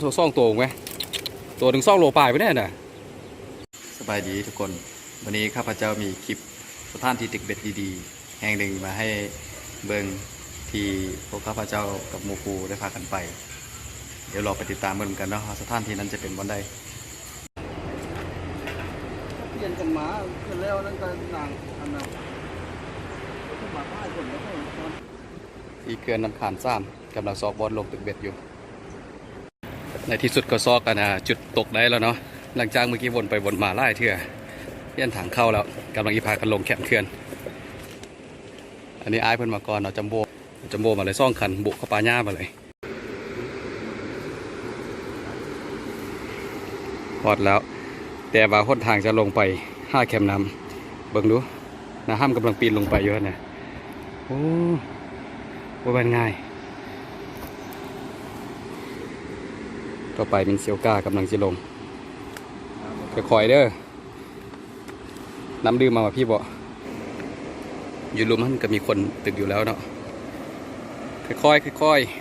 ตัวซ่องตัวไหมตัวถึงซ่องโลปลายไปแน่น่ะสบายดีทุกคนวันนี้ข้าพเจ้ามีคลิปสถานที่ตึกเบ็ดดีๆแห่งหนึ่งมาให้เบิ่งที่พวกข้าพเจ้ากับโมคูได้พากันไปเดี๋ยวเราไปติดตามเบิ่งกันเนาะสถานที่นั้นจะเป็นวันใดเปลี่ยนกันมาขึ้นแล้วนั่นก็นางอันนั้นขึ้นมาป้ายคนแล้วก็อีเกือนน้ำขานซ้ำกำลังซอกบอลลงตึกเบ็ดอยู่ในที่สุดก็ซอกกันจุดตกได้แล้วเนาะหลังจากเมื่อกี้วนไปวนมาไล่เถื่อเลี่ยนถังเข้าแล้วกำลังอีพากันลงแคมป์เขื่อนอันนี้อ้ายเพิ่นมาก่อนเนาะจัมโบ้มาเลยซ่องคันบุกเข้าปลาหญ้ามาเลยพอดแล้วแต่ว่าหนทางจะลงไป5 แคมป์น้ำเบิ่งดูน้าห้ามกำลังปีนลงไปเยอะเนี่ยโอ้ว่าเป็นง่ายต่อไปเป็นเซียวก้ากำลังจะลงค่อยๆเด้อน้ำดื่มมาพี่บอกอยู่ลุมมันก็มีคนตึกอยู่แล้วเนาะค่อยๆค่อยๆ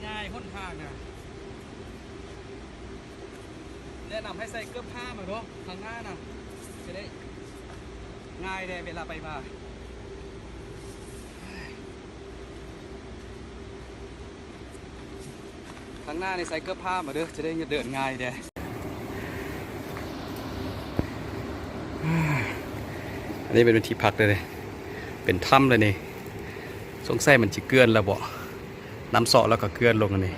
ง่ายหนทางนะแนะนำให้ใส่เกือบผ้ามาเนาะทางหน้านะจะได้ง่ายเลยเวลาไปมาทางหน้าในใส่เกือบผ้ามาเด้อจะได้เดินง่ายเด้อันนี้เป็นที่พักเลยเป็นถ้ำเลยนี่สงสัยมันจะเกลื่อนแล้วบ่น้ำเสาะแล้วก็เกลื่อนลงอันนี้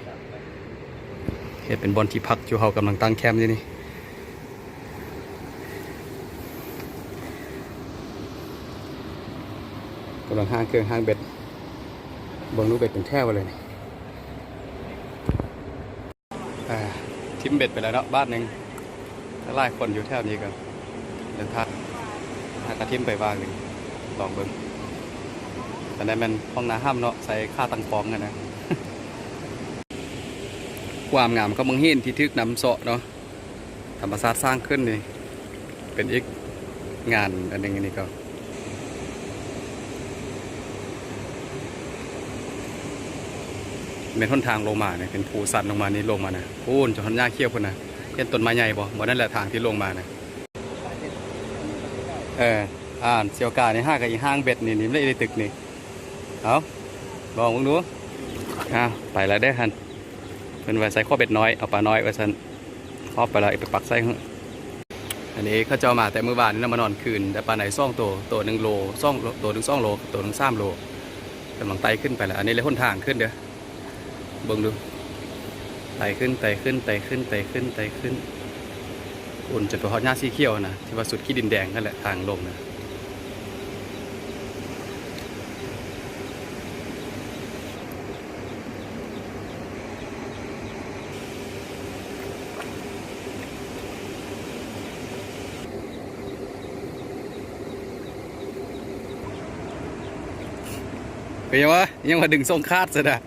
เห็นเป็นบอนที่พักอยู่เฮากำลังตั้งแคมป์อยู่นี่กำลังห้างเครื่องห้างเบ็ดบนนู้นเบ็ดเป็นแท่วเลยนี่ทิมเบ็ดไปแล้วเนาะบ้านหนึ่งหลายคนอยู่แถวนี้กันเดินพักหากระทิมไปบ้างหนึ่งลองเบิ้งแต่ในมันห้องน้ำห้ามเนาะใส่ค่าตังฟองกันนะ ความงามก็มึงเห็นที่ทึกน้ำเสาะเนาะธรรมชาติสร้างขึ้นนี่เป็นอีกงานอันหนึ่งนี่ก็เป็นต้นทางลงมาเนี่ยเป็นภูสันลงมานี่ลงมานะโอ้ยจะทันยากเขี้ยวคนนะเป็นต้นไม้ใหญ่บ่นั่นแหละทางที่ลงมานะเซียวกาในห้างกับอีห้างเบ็ดนี่ไม่ได้ตึกนี่เอาลองมึงดูไปแล้วได้ฮันเป็นไว้ใส่ข้อเบ็ดน้อยเอาปลาน้อยไว้สันครอบไปแล้วไปปักไส้อันนี้เขาจะมาแต่เมื่อวานนี่มานอนคืนแต่ปลาไหนซ่องตัว1 โลซ่องตัว1 2 โลตัว1 3 โลกำลังไต่ขึ้นไปแล้วอันนี้เลยหนทางขึ้นเด้อเบิ่งดูไต่ขึ้นอุ่นจนไปฮอดหญ้าสีเขียวนะที่ว่าสุดขี้ดินแดงนั่นแหละทางลงนะเป็นยังวะยังมาดึงทรงคาดซะนะ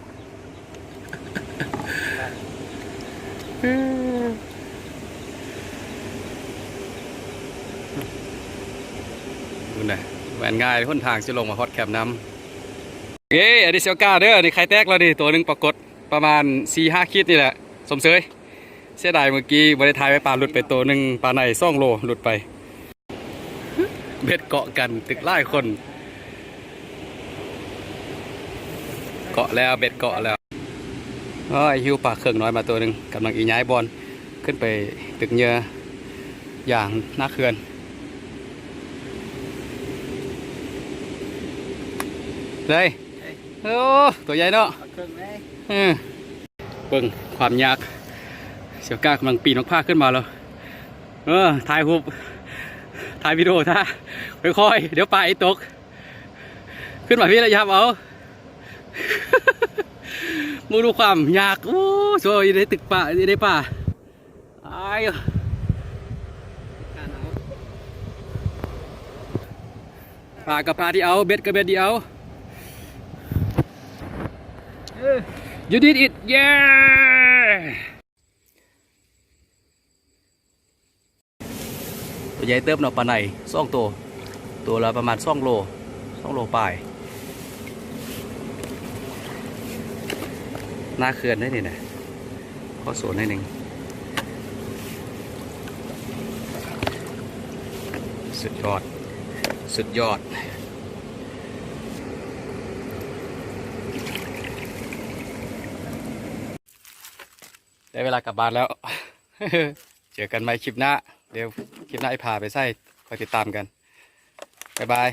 ดูนะแหวนง่ายหนทางจะลงมาฮอตแคมป์น้ำอันนี้เซียวก้าเด้อนี่ไข่แตกแล้วดิตัวหนึ่งปรากฏประมาณ 4-5 ขีดนี่แหละสมเสยเสียดายเมื่อกี้บริทายไปปลาหลุดไปตัวหนึ่งปลาใน2 โลหลุดไปเบ็ดเกาะกันตึกไล่คนเกาะแล้วเบ็ดเกาะแล้วฮิวปลาเครื่องน้อยมาตัวหนึ่งกำลังอีย้ายบอลขึ้นไปตึกเยอะอย่างหน้าเขื่อนเลยโอ้ตัวใหญ่เนาะเบิ่งความยากเสี่ยวก้ากำลังปีนนกผ้าขึ้นมาแล้วถ่ายรูปถ่ายวิดีโอท่าค่อยๆเดี๋ยวปลาไอ้ตกขึ้นมาพี่ระยะเอามึงดูความยากโอ้สวยได้ตึกป่าได้ป่าปลากับปลาที่เอาเบ็ดกับเบ็ดที่เอาYou did it yeah ตัวใหญ่เติบเนาะปลาไหน2 ตัว ตัวละประมาณ2 โลปลายหน้าเขื่อนได้นี่นะข้อสวนให้หนึ่งสุดยอดสุดยอดได้เวลากลับบ้านแล้ว เจอกันใหม่คลิปหน้า เดี๋ยวคลิปหน้าไอ้พาไปใส่คอยติดตามกัน บ๊ายบาย